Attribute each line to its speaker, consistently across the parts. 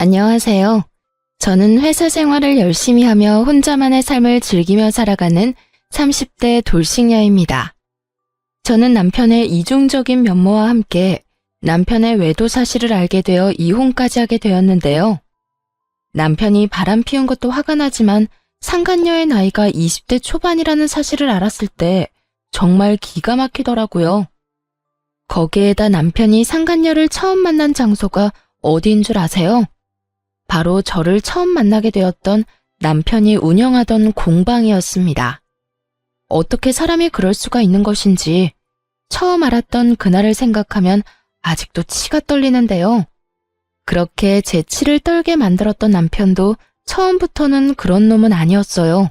Speaker 1: 안녕하세요. 저는 회사 생활을 열심히 하며 혼자만의 삶을 즐기며 살아가는 30대 돌싱녀입니다. 저는 남편의 이중적인 면모와 함께 남편의 외도 사실을 알게 되어 이혼까지 하게 되었는데요. 남편이 바람 피운 것도 화가 나지만 상간녀의 나이가 20대 초반이라는 사실을 알았을 때 정말 기가 막히더라고요. 거기에다 남편이 상간녀를 처음 만난 장소가 어디인 줄 아세요? 바로 저를 처음 만나게 되었던 남편이 운영하던 공방이었습니다. 어떻게 사람이 그럴 수가 있는 것인지 처음 알았던 그날을 생각하면 아직도 치가 떨리는데요. 그렇게 제 치를 떨게 만들었던 남편도 처음부터는 그런 놈은 아니었어요.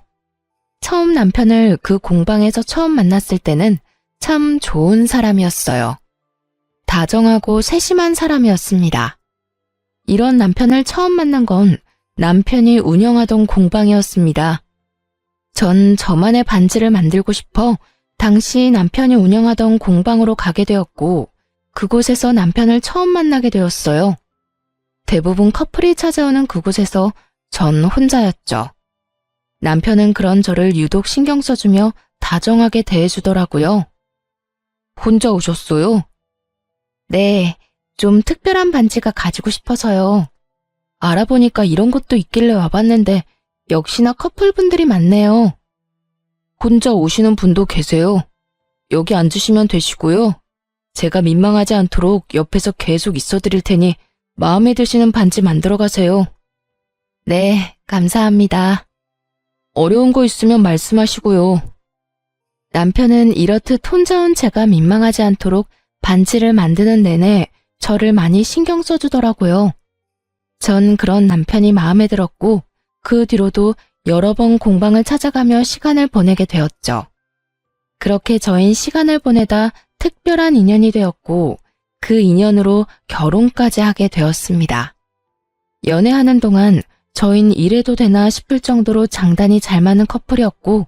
Speaker 1: 처음 남편을 그 공방에서 처음 만났을 때는 참 좋은 사람이었어요. 다정하고 세심한 사람이었습니다. 이런 남편을 처음 만난 건 남편이 운영하던 공방이었습니다. 전 저만의 반지를 만들고 싶어 당시 남편이 운영하던 공방으로 가게 되었고 그곳에서 남편을 처음 만나게 되었어요. 대부분 커플이 찾아오는 그곳에서 전 혼자였죠. 남편은 그런 저를 유독 신경 써주며 다정하게 대해주더라고요. 혼자 오셨어요? 네, 좀 특별한 반지가 가지고 싶어서요. 알아보니까 이런 것도 있길래 와봤는데 역시나 커플분들이 많네요. 혼자 오시는 분도 계세요. 여기 앉으시면 되시고요. 제가 민망하지 않도록 옆에서 계속 있어드릴 테니 마음에 드시는 반지 만들어 가세요. 네, 감사합니다. 어려운 거 있으면 말씀하시고요. 남편은 이렇듯 혼자 온 제가 민망하지 않도록 반지를 만드는 내내 저를 많이 신경 써주더라고요. 전 그런 남편이 마음에 들었고 그 뒤로도 여러 번 공방을 찾아가며 시간을 보내게 되었죠. 그렇게 저흰 시간을 보내다 특별한 인연이 되었고 그 인연으로 결혼까지 하게 되었습니다. 연애하는 동안 저흰 이래도 되나 싶을 정도로 장단이 잘 맞는 커플이었고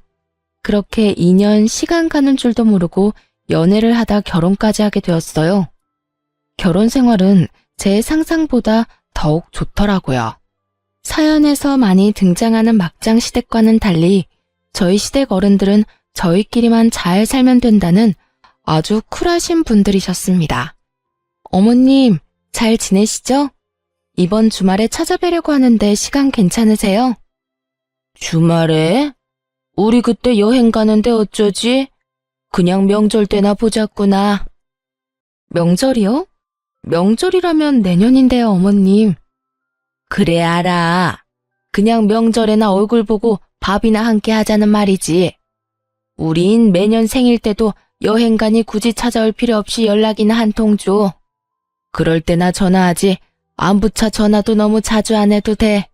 Speaker 1: 그렇게 2년 시간 가는 줄도 모르고 연애를 하다 결혼까지 하게 되었어요. 결혼 생활은 제 상상보다 더욱 좋더라고요. 사연에서 많이 등장하는 막장 시댁과는 달리 저희 시댁 어른들은 저희끼리만 잘 살면 된다는 아주 쿨하신 분들이셨습니다. 어머님, 잘 지내시죠? 이번 주말에 찾아뵈려고 하는데 시간 괜찮으세요? 주말에? 우리 그때 여행 가는데 어쩌지? 그냥 명절 때나 보자꾸나. 명절이요? 명절이라면 내년인데요, 어머님. 그래, 알아. 그냥 명절에나 얼굴 보고 밥이나 함께 하자는 말이지. 우린 매년 생일 때도 여행 가니 굳이 찾아올 필요 없이 연락이나 한 통 줘. 그럴 때나 전화하지. 안부차 전화도 너무 자주 안 해도 돼.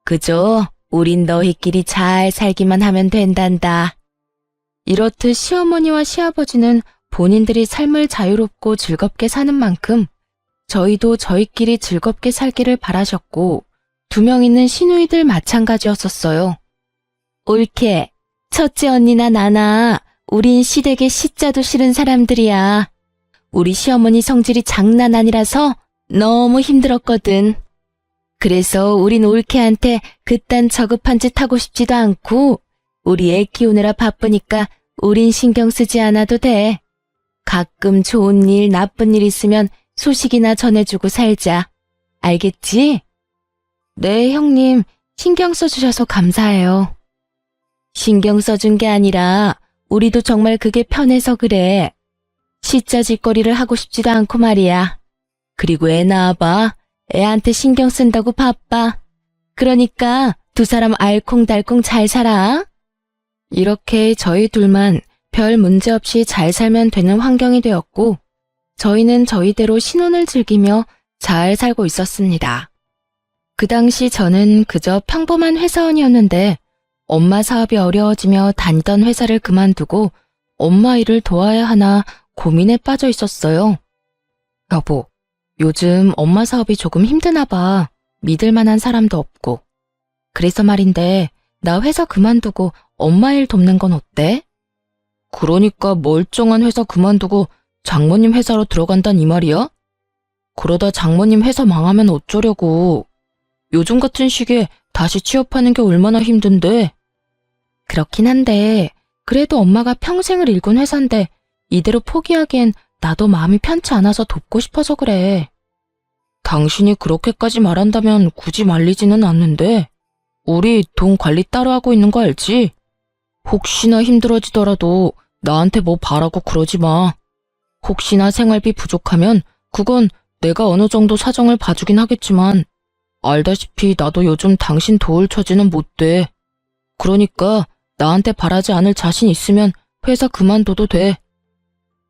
Speaker 1: 그저 우린 너희끼리 잘 살기만 하면 된단다. 이렇듯 시어머니와 시아버지는 본인들이 삶을 자유롭고 즐겁게 사는 만큼 저희도 저희끼리 즐겁게 살기를 바라셨고 2명 있는 시누이들 마찬가지였었어요. 옳게, 첫째 언니나 나나 우린 시댁에 시자도 싫은 사람들이야. 우리 시어머니 성질이 장난 아니라서 너무 힘들었거든. 그래서 우린 올케한테 그딴 저급한 짓 하고 싶지도 않고 우리 애 키우느라 바쁘니까 우린 신경 쓰지 않아도 돼. 가끔 좋은 일, 나쁜 일 있으면 소식이나 전해주고 살자. 알겠지? 네, 형님. 신경 써주셔서 감사해요. 신경 써준 게 아니라 우리도 정말 그게 편해서 그래. 시자 짓거리를 하고 싶지도 않고 말이야. 그리고 애 낳아봐. 애한테 신경 쓴다고 바빠. 그러니까 2 사람 알콩달콩 잘 살아. 이렇게 저희 둘만 별 문제 없이 잘 살면 되는 환경이 되었고 저희는 저희대로 신혼을 즐기며 잘 살고 있었습니다. 그 당시 저는 그저 평범한 회사원이었는데 엄마 사업이 어려워지며 다니던 회사를 그만두고 엄마 일을 도와야 하나 고민에 빠져 있었어요. 여보, 요즘 엄마 사업이 조금 힘드나 봐. 믿을 만한 사람도 없고. 그래서 말인데 나 회사 그만두고 엄마 일 돕는 건 어때? 그러니까 멀쩡한 회사 그만두고 장모님 회사로 들어간단 이 말이야? 그러다 장모님 회사 망하면 어쩌려고. 요즘 같은 시기에 다시 취업하는 게 얼마나 힘든데. 그렇긴 한데 그래도 엄마가 평생을 일군 회사인데 이대로 포기하기엔 나도 마음이 편치 않아서 돕고 싶어서 그래. 당신이 그렇게까지 말한다면 굳이 말리지는 않는데 우리 돈 관리 따로 하고 있는 거 알지? 혹시나 힘들어지더라도 나한테 뭐 바라고 그러지 마. 혹시나 생활비 부족하면 그건 내가 어느 정도 사정을 봐주긴 하겠지만 알다시피 나도 요즘 당신 도울 처지는 못 돼. 그러니까 나한테 바라지 않을 자신 있으면 회사 그만둬도 돼.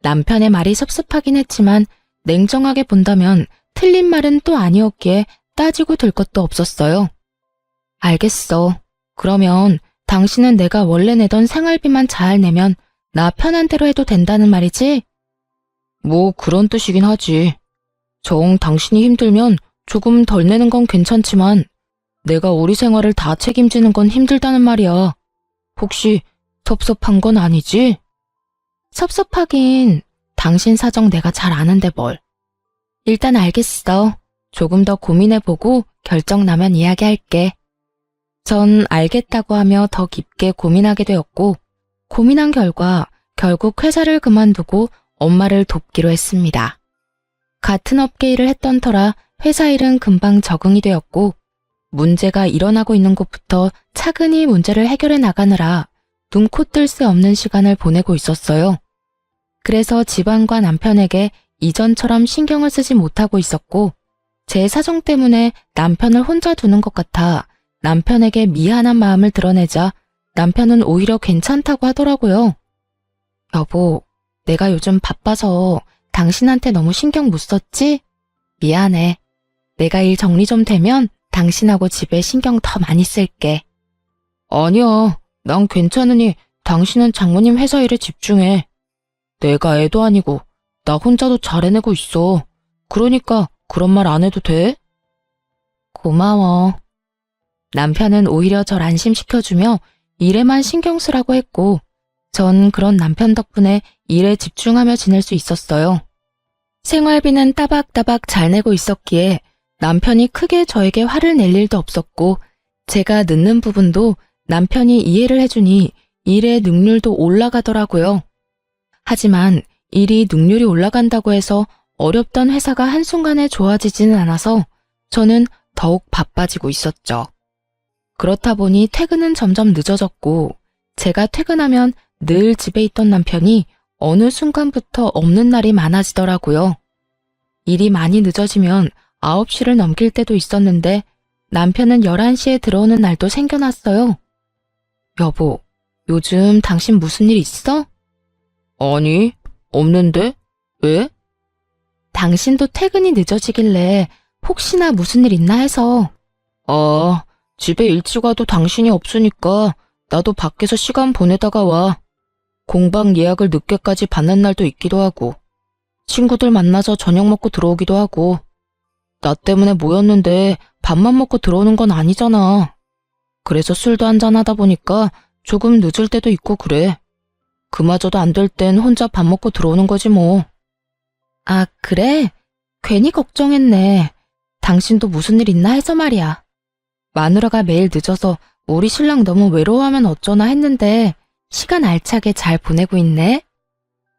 Speaker 1: 남편의 말이 섭섭하긴 했지만 냉정하게 본다면 틀린 말은 또 아니었기에 따지고 들 것도 없었어요. 알겠어. 그러면 당신은 내가 원래 내던 생활비만 잘 내면 나 편한 대로 해도 된다는 말이지? 뭐 그런 뜻이긴 하지. 정 당신이 힘들면 조금 덜 내는 건 괜찮지만 내가 우리 생활을 다 책임지는 건 힘들다는 말이야. 혹시 섭섭한 건 아니지? 섭섭하긴 당신 사정 내가 잘 아는데 뭘. 일단 알겠어. 조금 더 고민해보고 결정 나면 이야기할게. 전 알겠다고 하며 더 깊게 고민하게 되었고 고민한 결과 결국 회사를 그만두고 엄마를 돕기로 했습니다. 같은 업계 일을 했던 터라 회사 일은 금방 적응이 되었고 문제가 일어나고 있는 곳부터 차근히 문제를 해결해 나가느라 눈코 뜰 새 없는 시간을 보내고 있었어요. 그래서 집안과 남편에게 이전처럼 신경을 쓰지 못하고 있었고 제 사정 때문에 남편을 혼자 두는 것 같아 남편에게 미안한 마음을 드러내자 남편은 오히려 괜찮다고 하더라고요. 여보, 내가 요즘 바빠서 당신한테 너무 신경 못 썼지? 미안해. 내가 일 정리 좀 되면 당신하고 집에 신경 더 많이 쓸게. 아니야, 난 괜찮으니 당신은 장모님 회사 일에 집중해. 내가 애도 아니고 나 혼자도 잘 해내고 있어. 그러니까 그런 말 안 해도 돼? 고마워. 남편은 오히려 절 안심시켜주며 일에만 신경 쓰라고 했고 전 그런 남편 덕분에 일에 집중하며 지낼 수 있었어요. 생활비는 따박따박 잘 내고 있었기에 남편이 크게 저에게 화를 낼 일도 없었고 제가 늦는 부분도 남편이 이해를 해주니 일의 능률도 올라가더라고요. 하지만 일이 능률이 올라간다고 해서 어렵던 회사가 한순간에 좋아지지는 않아서 저는 더욱 바빠지고 있었죠. 그렇다 보니 퇴근은 점점 늦어졌고 제가 퇴근하면 늘 집에 있던 남편이 어느 순간부터 없는 날이 많아지더라고요. 일이 많이 늦어지면 9시를 넘길 때도 있었는데 남편은 11시에 들어오는 날도 생겨났어요. 여보, 요즘 당신 무슨 일 있어? 아니, 없는데? 왜? 당신도 퇴근이 늦어지길래 혹시나 무슨 일 있나 해서. 아, 집에 일찍 와도 당신이 없으니까 나도 밖에서 시간 보내다가 와. 공방 예약을 늦게까지 받는 날도 있기도 하고 친구들 만나서 저녁 먹고 들어오기도 하고 나 때문에 모였는데 밥만 먹고 들어오는 건 아니잖아. 그래서 술도 한잔하다 보니까 조금 늦을 때도 있고 그래. 그마저도 안 될 땐 혼자 밥 먹고 들어오는 거지 뭐. 아, 그래? 괜히 걱정했네. 당신도 무슨 일 있나 해서 말이야. 마누라가 매일 늦어서 우리 신랑 너무 외로워하면 어쩌나 했는데 시간 알차게 잘 보내고 있네.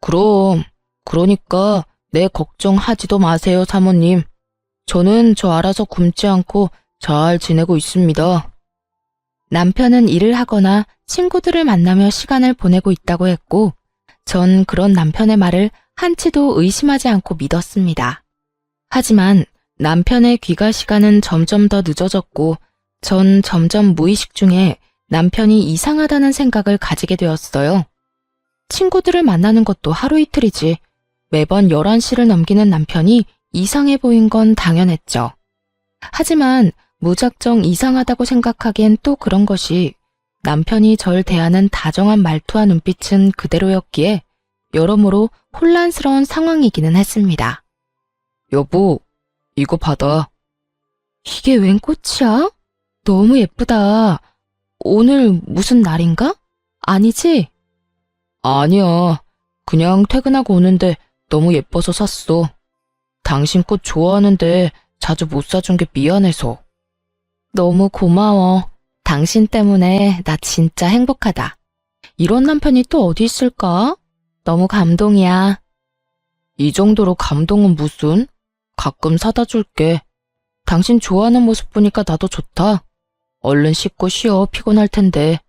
Speaker 1: 그럼, 그러니까 내 걱정하지도 마세요, 사모님. 저는 저 알아서 굶지 않고 잘 지내고 있습니다. 남편은 일을 하거나 친구들을 만나며 시간을 보내고 있다고 했고 전 그런 남편의 말을 한치도 의심하지 않고 믿었습니다. 하지만 남편의 귀가 시간은 점점 더 늦어졌고 전 점점 무의식 중에 남편이 이상하다는 생각을 가지게 되었어요. 친구들을 만나는 것도 하루 이틀이지 매번 11시를 넘기는 남편이 이상해 보인 건 당연했죠. 하지만 무작정 이상하다고 생각하기엔 또 그런 것이 남편이 절 대하는 다정한 말투와 눈빛은 그대로였기에 여러모로 혼란스러운 상황이기는 했습니다. 여보, 이거 받아. 이게 웬 꽃이야? 너무 예쁘다. 오늘 무슨 날인가? 아니지? 아니야. 그냥 퇴근하고 오는데 너무 예뻐서 샀어. 당신 꽃 좋아하는데 자주 못 사준 게 미안해서. 너무 고마워. 당신 때문에 나 진짜 행복하다. 이런 남편이 또 어디 있을까? 너무 감동이야. 이 정도로 감동은 무슨? 가끔 사다 줄게. 당신 좋아하는 모습 보니까 나도 좋다. 얼른 씻고 쉬어, 피곤할 텐데.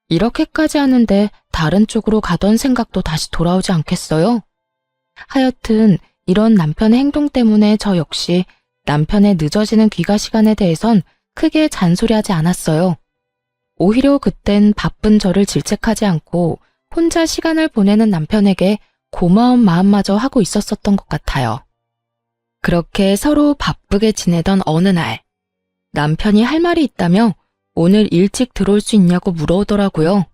Speaker 1: 이렇게까지 하는데 다른 쪽으로 가던 생각도 다시 돌아오지 않겠어요? 하여튼 이런 남편의 행동 때문에 저 역시 남편의 늦어지는 귀가 시간에 대해선 크게 잔소리하지 않았어요. 오히려 그땐 바쁜 저를 질책하지 않고 혼자 시간을 보내는 남편에게 고마운 마음마저 하고 있었었던 것 같아요. 그렇게 서로 바쁘게 지내던 어느 날, 남편이 할 말이 있다며 오늘 일찍 들어올 수 있냐고 물어오더라고요.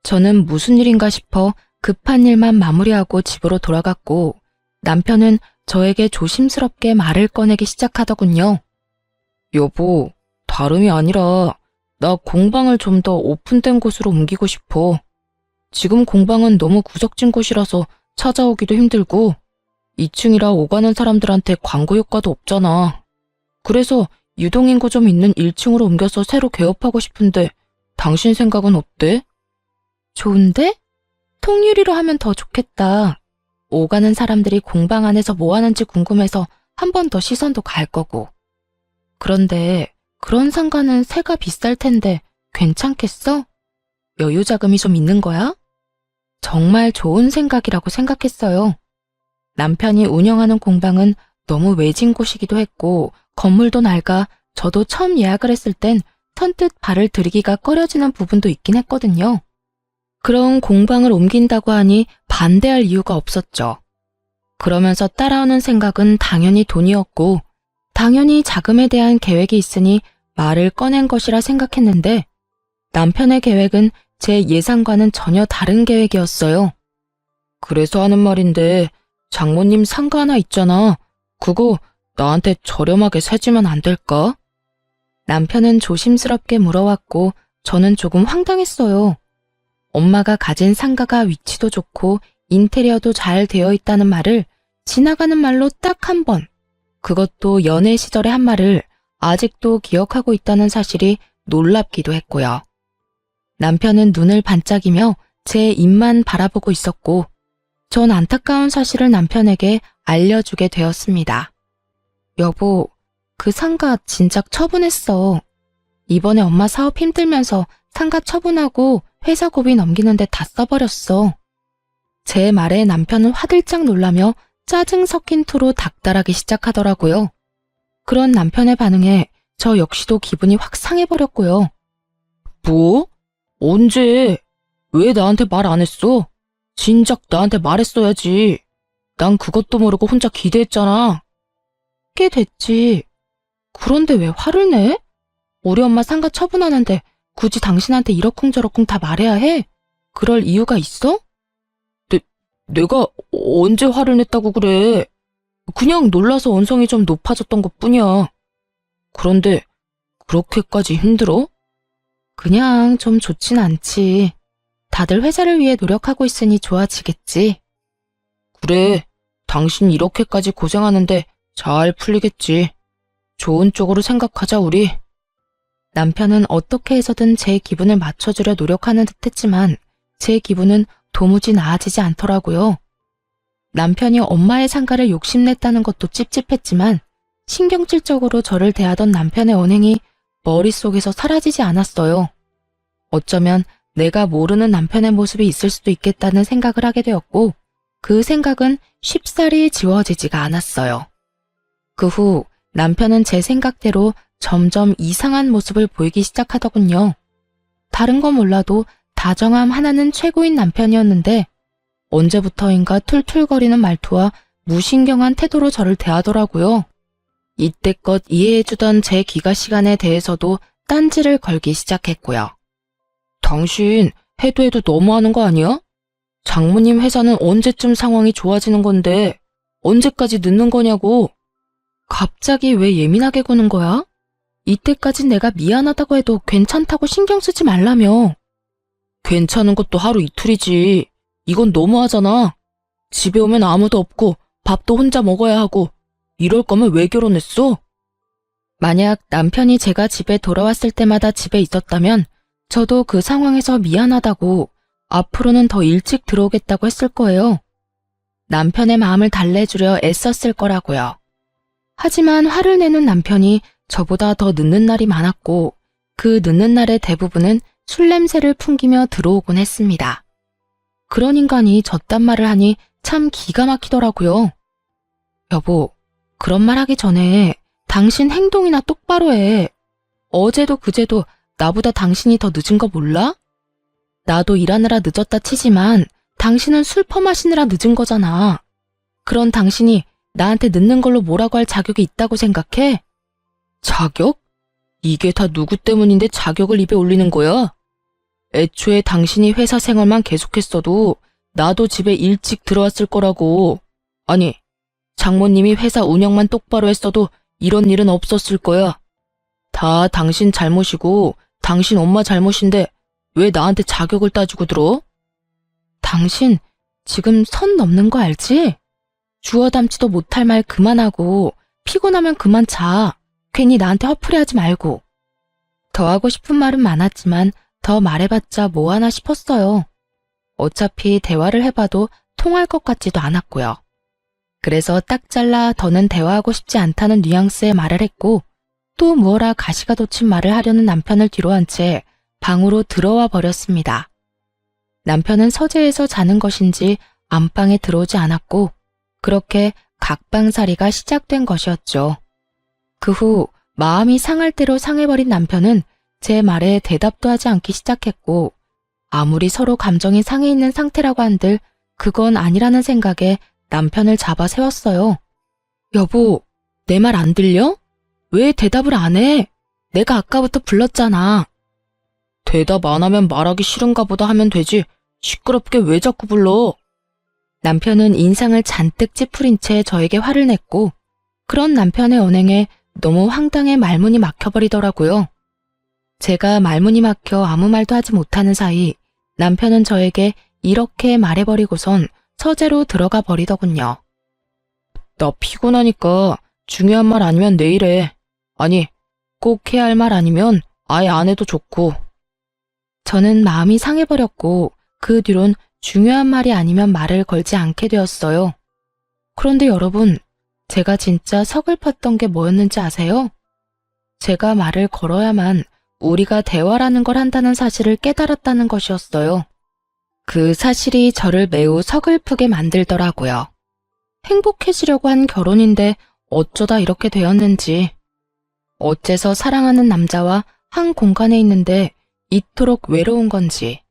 Speaker 1: 저는 무슨 일인가 싶어 급한 일만 마무리하고 집으로 돌아갔고, 남편은 저에게 조심스럽게 말을 꺼내기 시작하더군요. 여보, 다름이 아니라 나 공방을 좀 더 오픈된 곳으로 옮기고 싶어. 지금 공방은 너무 구석진 곳이라서 찾아오기도 힘들고 2층이라 오가는 사람들한테 광고 효과도 없잖아. 그래서 유동인구 좀 있는 1층으로 옮겨서 새로 개업하고 싶은데 당신 생각은 어때? 좋은데? 통유리로 하면 더 좋겠다. 오가는 사람들이 공방 안에서 뭐 하는지 궁금해서 한 번 더 시선도 갈 거고. 그런데 그런 상가는 세가 비쌀 텐데 괜찮겠어? 여유 자금이 좀 있는 거야? 정말 좋은 생각이라고 생각했어요. 남편이 운영하는 공방은 너무 외진 곳이기도 했고 건물도 낡아 저도 처음 예약을 했을 땐 선뜻 발을 들이기가 꺼려지는 부분도 있긴 했거든요. 그런 공방을 옮긴다고 하니 반대할 이유가 없었죠. 그러면서 따라오는 생각은 당연히 돈이었고 당연히 자금에 대한 계획이 있으니 말을 꺼낸 것이라 생각했는데 남편의 계획은 제 예상과는 전혀 다른 계획이었어요. 그래서 하는 말인데 장모님 상가 하나 있잖아. 그거 나한테 저렴하게 사주면 안 될까? 남편은 조심스럽게 물어왔고 저는 조금 황당했어요. 엄마가 가진 상가가 위치도 좋고 인테리어도 잘 되어 있다는 말을 지나가는 말로 딱 한 번, 그것도 연애 시절의 한 말을 아직도 기억하고 있다는 사실이 놀랍기도 했고요. 남편은 눈을 반짝이며 제 입만 바라보고 있었고 전 안타까운 사실을 남편에게 알려주게 되었습니다. 여보, 그 상가 진작 처분했어. 이번에 엄마 사업 힘들면서 상가 처분하고 회사 고비 넘기는데 다 써버렸어. 제 말에 남편은 화들짝 놀라며 짜증 섞인 투로 닥달하기 시작하더라고요. 그런 남편의 반응에 저 역시도 기분이 확 상해버렸고요. 뭐? 언제? 왜 나한테 말 안 했어? 진작 나한테 말했어야지. 난 그것도 모르고 혼자 기대했잖아. 꽤 됐지. 그런데 왜 화를 내? 우리 엄마 상가 처분하는데 굳이 당신한테 이러쿵저러쿵 다 말해야 해? 그럴 이유가 있어? 내가 언제 화를 냈다고 그래. 그냥 놀라서 언성이 좀 높아졌던 것뿐이야. 그런데 그렇게까지 힘들어? 그냥 좀 좋진 않지. 다들 회사를 위해 노력하고 있으니 좋아지겠지. 그래, 당신 이렇게까지 고생하는데 잘 풀리겠지. 좋은 쪽으로 생각하자, 우리. 남편은 어떻게 해서든 제 기분을 맞춰주려 노력하는 듯했지만 제 기분은 도무지 나아지지 않더라고요. 남편이 엄마의 상가를 욕심냈다는 것도 찝찝했지만 신경질적으로 저를 대하던 남편의 언행이 머릿속에서 사라지지 않았어요. 어쩌면 내가 모르는 남편의 모습이 있을 수도 있겠다는 생각을 하게 되었고 그 생각은 쉽사리 지워지지가 않았어요. 그 후 남편은 제 생각대로 점점 이상한 모습을 보이기 시작하더군요. 다른 건 몰라도 다정함 하나는 최고인 남편이었는데 언제부터인가 툴툴거리는 말투와 무신경한 태도로 저를 대하더라고요. 이때껏 이해해주던 제 귀가 시간에 대해서도 딴지를 걸기 시작했고요. 당신 해도 너무하는 거 아니야? 장모님 회사는 언제쯤 상황이 좋아지는 건데 언제까지 늦는 거냐고. 갑자기 왜 예민하게 구는 거야? 이때까지 내가 미안하다고 해도 괜찮다고 신경 쓰지 말라며. 괜찮은 것도 하루 이틀이지. 이건 너무하잖아. 집에 오면 아무도 없고 밥도 혼자 먹어야 하고 이럴 거면 왜 결혼했어? 만약 남편이 제가 집에 돌아왔을 때마다 집에 있었다면 저도 그 상황에서 미안하다고 앞으로는 더 일찍 들어오겠다고 했을 거예요. 남편의 마음을 달래주려 애썼을 거라고요. 하지만 화를 내는 남편이 저보다 더 늦는 날이 많았고 그 늦는 날의 대부분은 술 냄새를 풍기며 들어오곤 했습니다. 그런 인간이 저딴 말을 하니 참 기가 막히더라고요. 여보, 그런 말 하기 전에 당신 행동이나 똑바로 해. 어제도 그제도 나보다 당신이 더 늦은 거 몰라? 나도 일하느라 늦었다 치지만 당신은 술 퍼마시느라 늦은 거잖아. 그런 당신이 나한테 늦는 걸로 뭐라고 할 자격이 있다고 생각해? 자격? 이게 다 누구 때문인데 자격을 입에 올리는 거야? 애초에 당신이 회사 생활만 계속했어도 나도 집에 일찍 들어왔을 거라고. 아니, 장모님이 회사 운영만 똑바로 했어도 이런 일은 없었을 거야. 다 당신 잘못이고 당신 엄마 잘못인데 왜 나한테 자격을 따지고 들어? 당신 지금 선 넘는 거 알지? 주워 담지도 못할 말 그만하고 피곤하면 그만 자. 괜히 나한테 허풀이하지 말고. 더 하고 싶은 말은 많았지만 더 말해봤자 뭐하나 싶었어요. 어차피 대화를 해봐도 통할 것 같지도 않았고요. 그래서 딱 잘라 더는 대화하고 싶지 않다는 뉘앙스의 말을 했고 또 무어라 가시가 돋친 말을 하려는 남편을 뒤로 한 채 방으로 들어와 버렸습니다. 남편은 서재에서 자는 것인지 안방에 들어오지 않았고 그렇게 각방살이가 시작된 것이었죠. 그 후 마음이 상할 대로 상해버린 남편은 제 말에 대답도 하지 않기 시작했고 아무리 서로 감정이 상해 있는 상태라고 한들 그건 아니라는 생각에 남편을 잡아 세웠어요. 여보, 내 말 안 들려? 왜 대답을 안 해? 내가 아까부터 불렀잖아. 대답 안 하면 말하기 싫은가 보다 하면 되지. 시끄럽게 왜 자꾸 불러? 남편은 인상을 잔뜩 찌푸린 채 저에게 화를 냈고 그런 남편의 언행에 너무 황당해 말문이 막혀버리더라고요. 제가 말문이 막혀 아무 말도 하지 못하는 사이 남편은 저에게 이렇게 말해버리고선 서재로 들어가 버리더군요. 나 피곤하니까 중요한 말 아니면 내일 해. 아니, 꼭 해야 할 말 아니면 아예 안 해도 좋고. 저는 마음이 상해버렸고 그 뒤론 중요한 말이 아니면 말을 걸지 않게 되었어요. 그런데 여러분, 제가 진짜 서글펐던 게 뭐였는지 아세요? 제가 말을 걸어야만 우리가 대화라는 걸 한다는 사실을 깨달았다는 것이었어요. 그 사실이 저를 매우 서글프게 만들더라고요. 행복해지려고 한 결혼인데 어쩌다 이렇게 되었는지. 어째서 사랑하는 남자와 한 공간에 있는데 이토록 외로운 건지.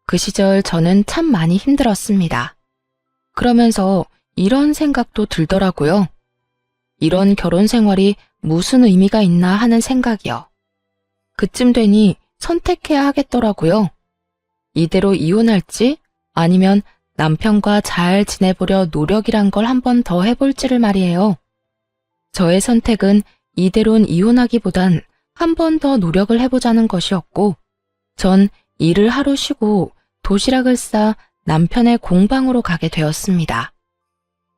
Speaker 1: 그 시절 저는 참 많이 힘들었습니다. 그러면서 이런 생각도 들더라고요. 이런 결혼 생활이 무슨 의미가 있나 하는 생각이요. 그쯤 되니 선택해야 하겠더라고요. 이대로 이혼할지 아니면 남편과 잘 지내보려 노력이란 걸 한 번 더 해볼지를 말이에요. 저의 선택은 이대로는 이혼하기보단 한 번 더 노력을 해보자는 것이었고 전 일을 하루 쉬고 도시락을 싸 남편의 공방으로 가게 되었습니다.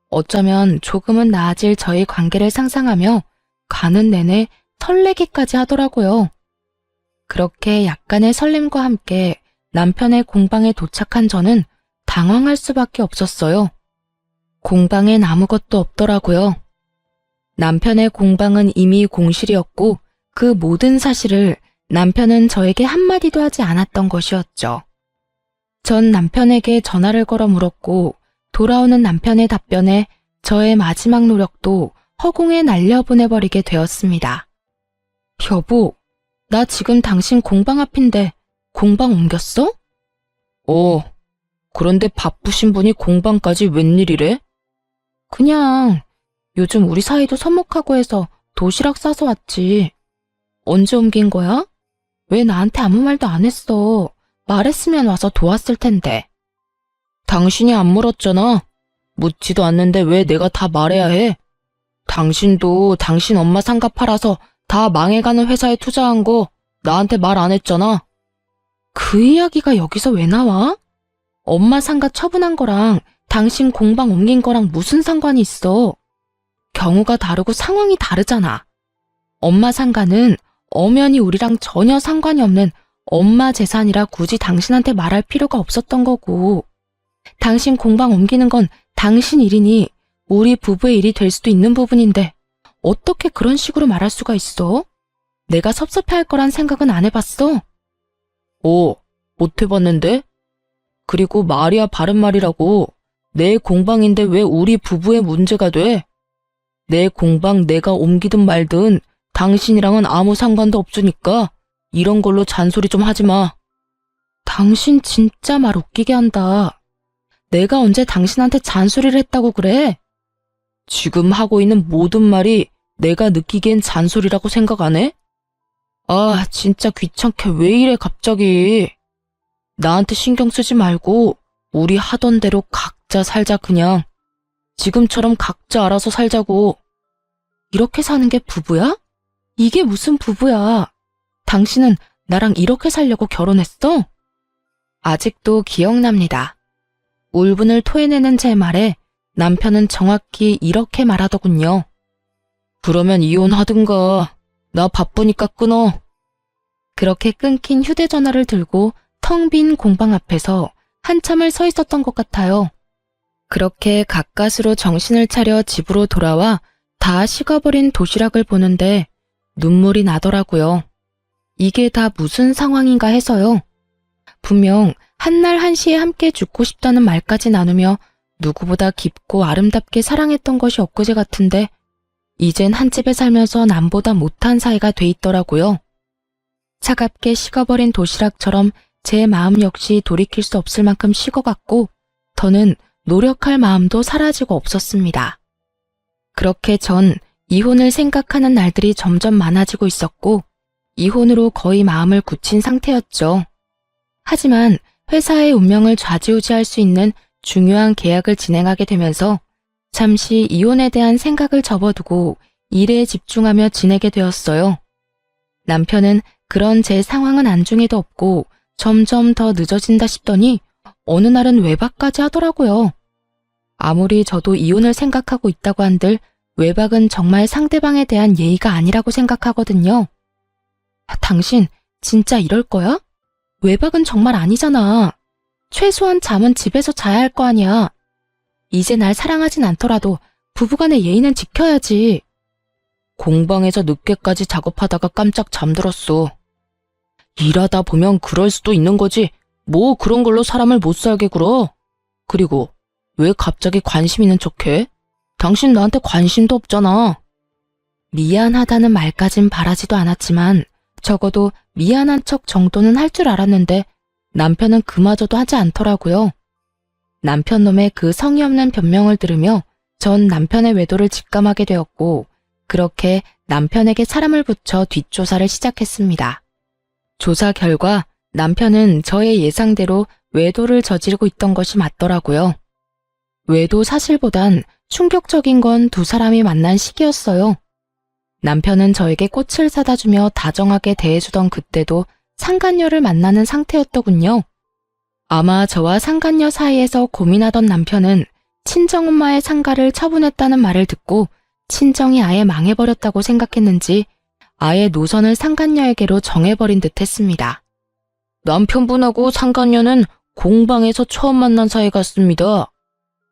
Speaker 1: 어쩌면 조금은 나아질 저희 관계를 상상하며 가는 내내 설레기까지 하더라고요. 그렇게 약간의 설렘과 함께 남편의 공방에 도착한 저는 당황할 수밖에 없었어요. 공방엔 아무것도 없더라고요. 남편의 공방은 이미 공실이었고 그 모든 사실을 남편은 저에게 한마디도 하지 않았던 것이었죠. 전 남편에게 전화를 걸어 물었고 돌아오는 남편의 답변에 저의 마지막 노력도 허공에 날려보내버리게 되었습니다. 여보, 나 지금 당신 공방 앞인데 공방 옮겼어? 그런데 바쁘신 분이 공방까지 웬일이래? 그냥 요즘 우리 사이도 서먹하고 해서 도시락 싸서 왔지. 언제 옮긴 거야? 왜 나한테 아무 말도 안 했어? 말했으면 와서 도왔을 텐데. 당신이 안 물었잖아. 묻지도 않는데 왜 내가 다 말해야 해? 당신도 당신 엄마 상가 팔아서 다 망해가는 회사에 투자한 거 나한테 말 안 했잖아. 그 이야기가 여기서 왜 나와? 엄마 상가 처분한 거랑 당신 공방 옮긴 거랑 무슨 상관이 있어? 경우가 다르고 상황이 다르잖아. 엄마 상가는 엄연히 우리랑 전혀 상관이 없는 엄마 재산이라 굳이 당신한테 말할 필요가 없었던 거고, 당신 공방 옮기는 건 당신 일이니 우리 부부의 일이 될 수도 있는 부분인데 어떻게 그런 식으로 말할 수가 있어? 내가 섭섭해할 거란 생각은 안 해봤어? 못 해봤는데? 그리고 말이야 바른 말이라고. 내 공방인데 왜 우리 부부의 문제가 돼? 내 공방 내가 옮기든 말든 당신이랑은 아무 상관도 없으니까 이런 걸로 잔소리 좀 하지 마. 당신 진짜 말 웃기게 한다. 내가 언제 당신한테 잔소리를 했다고 그래? 지금 하고 있는 모든 말이 내가 느끼기엔 잔소리라고 생각 안 해? 아, 진짜 귀찮게 왜 이래 갑자기. 나한테 신경 쓰지 말고 우리 하던 대로 각자 살자 그냥. 지금처럼 각자 알아서 살자고. 이렇게 사는 게 부부야? 이게 무슨 부부야? 당신은 나랑 이렇게 살려고 결혼했어? 아직도 기억납니다. 울분을 토해내는 제 말에 남편은 정확히 이렇게 말하더군요. 그러면 이혼하든가. 나 바쁘니까 끊어. 그렇게 끊긴 휴대전화를 들고 텅 빈 공방 앞에서 한참을 서 있었던 것 같아요. 그렇게 가까스로 정신을 차려 집으로 돌아와 다 식어버린 도시락을 보는데 눈물이 나더라고요. 이게 다 무슨 상황인가 해서요. 분명 한날 한시에 함께 죽고 싶다는 말까지 나누며 누구보다 깊고 아름답게 사랑했던 것이 엊그제 같은데 이젠 한 집에 살면서 남보다 못한 사이가 돼 있더라고요. 차갑게 식어버린 도시락처럼 제 마음 역시 돌이킬 수 없을 만큼 식어갔고 더는 노력할 마음도 사라지고 없었습니다. 그렇게 전 이혼을 생각하는 날들이 점점 많아지고 있었고 이혼으로 거의 마음을 굳힌 상태였죠. 하지만 회사의 운명을 좌지우지할 수 있는 중요한 계약을 진행하게 되면서 잠시 이혼에 대한 생각을 접어두고 일에 집중하며 지내게 되었어요. 남편은 그런 제 상황은 안중에도 없고 점점 더 늦어진다 싶더니 어느 날은 외박까지 하더라고요. 아무리 저도 이혼을 생각하고 있다고 한들 외박은 정말 상대방에 대한 예의가 아니라고 생각하거든요. 당신 진짜 이럴 거야? 외박은 정말 아니잖아. 최소한 잠은 집에서 자야 할 거 아니야. 이제 날 사랑하진 않더라도 부부간의 예의는 지켜야지. 공방에서 늦게까지 작업하다가 깜짝 잠들었어. 일하다 보면 그럴 수도 있는 거지. 뭐 그런 걸로 사람을 못 살게 굴어. 그리고 왜 갑자기 관심 있는 척해? 당신 나한테 관심도 없잖아. 미안하다는 말까진 바라지도 않았지만 적어도 미안한 척 정도는 할 줄 알았는데 남편은 그마저도 하지 않더라고요. 남편 놈의 그 성의 없는 변명을 들으며 전 남편의 외도를 직감하게 되었고 그렇게 남편에게 사람을 붙여 뒷조사를 시작했습니다. 조사 결과 남편은 저의 예상대로 외도를 저지르고 있던 것이 맞더라고요. 외도 사실보단 충격적인 건 두 사람이 만난 시기였어요. 남편은 저에게 꽃을 사다 주며 다정하게 대해주던 그때도 상간녀를 만나는 상태였더군요. 아마 저와 상간녀 사이에서 고민하던 남편은 친정엄마의 상가를 처분했다는 말을 듣고 친정이 아예 망해버렸다고 생각했는지 아예 노선을 상간녀에게로 정해버린 듯 했습니다. 남편분하고 상간녀는 공방에서 처음 만난 사이 같습니다.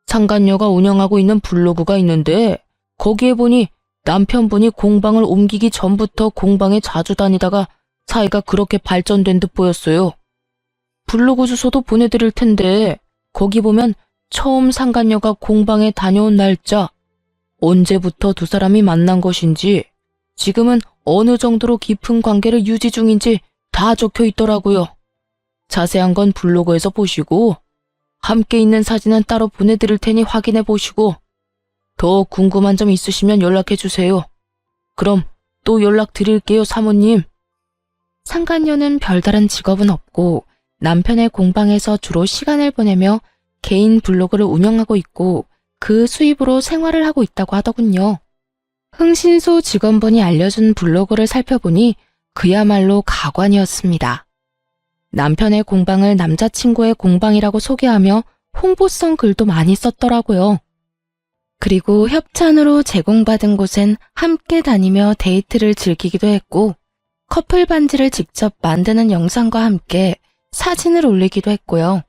Speaker 1: 상간녀가 운영하고 있는 블로그가 있는데 거기에 보니 남편분이 공방을 옮기기 전부터 공방에 자주 다니다가 사이가 그렇게 발전된 듯 보였어요. 블로그 주소도 보내드릴 텐데 거기 보면 처음 상간녀가 공방에 다녀온 날짜, 언제부터 두 사람이 만난 것인지, 지금은 어느 정도로 깊은 관계를 유지 중인지 다 적혀 있더라고요. 자세한 건 블로그에서 보시고 함께 있는 사진은 따로 보내드릴 테니 확인해 보시고 더 궁금한 점 있으시면 연락해 주세요. 그럼 또 연락 드릴게요, 사모님. 상간녀는 별다른 직업은 없고 남편의 공방에서 주로 시간을 보내며 개인 블로그를 운영하고 있고 그 수입으로 생활을 하고 있다고 하더군요. 흥신소 직원분이 알려준 블로그를 살펴보니 그야말로 가관이었습니다. 남편의 공방을 남자친구의 공방이라고 소개하며 홍보성 글도 많이 썼더라고요. 그리고 협찬으로 제공받은 곳엔 함께 다니며 데이트를 즐기기도 했고, 커플 반지를 직접 만드는 영상과 함께 사진을 올리기도 했고요.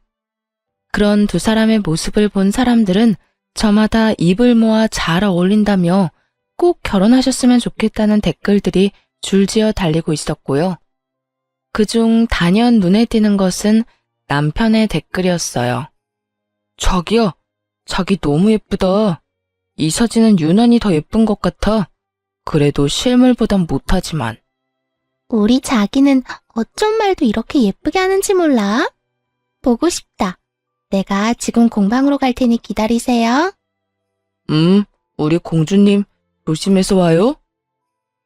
Speaker 1: 그런 두 사람의 모습을 본 사람들은 저마다 입을 모아 잘 어울린다며 꼭 결혼하셨으면 좋겠다는 댓글들이 줄지어 달리고 있었고요. 그중 단연 눈에 띄는 것은 남편의 댓글이었어요. 자기야, 자기 너무 예쁘다. 이 사진은 유난히 더 예쁜 것 같아. 그래도 실물보단 못하지만.
Speaker 2: 우리 자기는 어쩜 말도 이렇게 예쁘게 하는지 몰라. 보고 싶다. 내가 지금 공방으로 갈 테니 기다리세요.
Speaker 1: 우리 공주님 조심해서 와요.